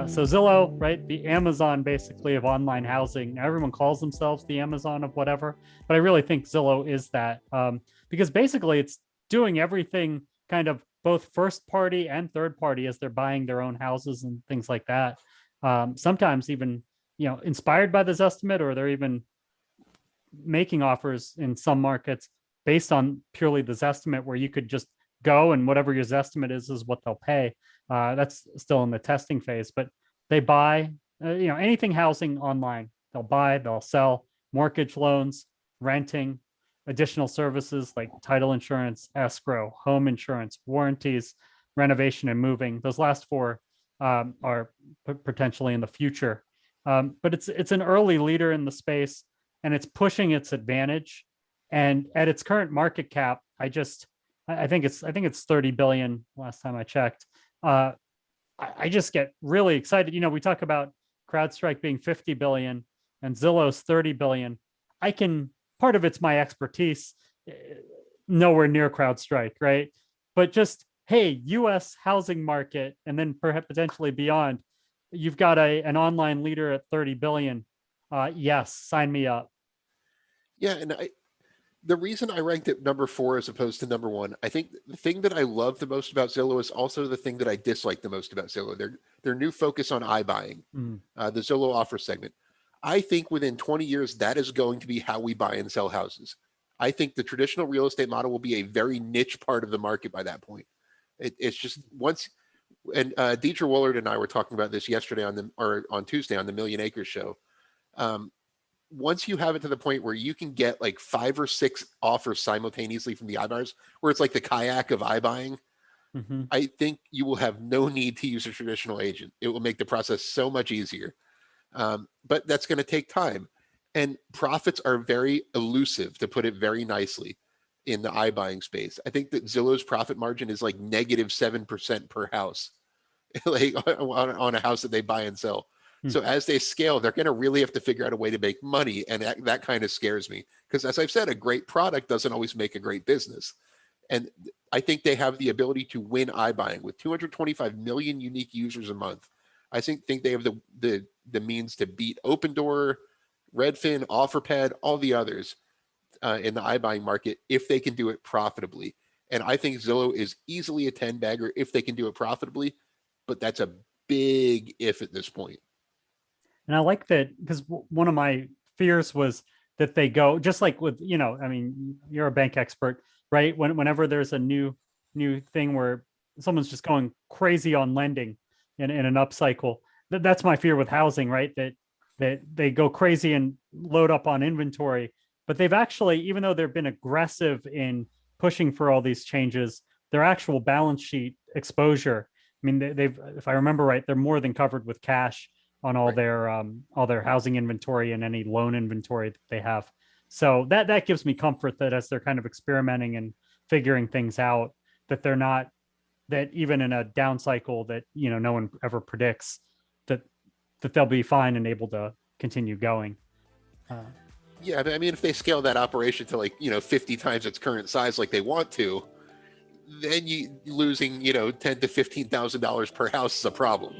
So Zillow, right, the Amazon basically of online housing. Everyone calls themselves the Amazon of whatever, but I really think Zillow is that, because basically it's doing everything kind of both first party and third party as they're buying their own houses and things like that. Sometimes even, inspired by this estimate, or they're even making offers in some markets based on purely this estimate, where you could just go and whatever your estimate is what they'll pay. That's still in the testing phase, but they buy, anything housing online. They'll buy, they'll sell mortgage loans, renting, additional services like title insurance, escrow, home insurance, warranties, renovation, and moving. Those last four are potentially in the future. But it's an early leader in the space, and it's pushing its advantage. And at its current market cap, I think it's 30 billion last time I checked. I just get really excited. We talk about CrowdStrike being 50 billion and Zillow's 30 billion. Part of it's my expertise, nowhere near CrowdStrike, right? But just, hey, US housing market, and then perhaps potentially beyond, you've got an online leader at 30 billion. Yes, sign me up. Yeah, and the reason I ranked it number 4 as opposed to number 1, I think the thing that I love the most about Zillow is also the thing that I dislike the most about Zillow. Their new focus on iBuying, the Zillow offer segment. I think within 20 years, that is going to be how we buy and sell houses. I think the traditional real estate model will be a very niche part of the market by that point. It's just once, and Deidre Woolard and I were talking about this yesterday on Tuesday on the Million Acres show. Once you have it to the point where you can get like 5 or 6 offers simultaneously from the iBuyers, where it's like the kayak of iBuying, I think you will have no need to use a traditional agent. It will make the process so much easier. But that's going to take time. And profits are very elusive, to put it very nicely, in the iBuying space. I think that Zillow's profit margin is like negative 7% per house, like on a house that they buy and sell. So as they scale, they're going to really have to figure out a way to make money. And that kind of scares me, because as I've said, a great product doesn't always make a great business. And I think they have the ability to win iBuying with 225 million unique users a month. I think they have the means to beat Opendoor, Redfin, OfferPad, all the others in the iBuying market if they can do it profitably. And I think Zillow is easily a 10-bagger if they can do it profitably, but that's a big if at this point. And I like that, because one of my fears was that they go just like with, I mean, you're a bank expert, right? Whenever there's a new thing where someone's just going crazy on lending in an upcycle, that's my fear with housing, right? That they go crazy and load up on inventory, but they've actually, even though they've been aggressive in pushing for all these changes, their actual balance sheet exposure, I mean, they've, if I remember right, they're more than covered with cash on all their housing inventory and any loan inventory that they have. So that gives me comfort that as they're kind of experimenting and figuring things out, that they're not, that even in a down cycle that, no one ever predicts, that they'll be fine and able to continue going. Yeah, I mean, if they scale that operation to 50 times its current size like they want to, then you losing, $10,000 to $15,000 per house is a problem.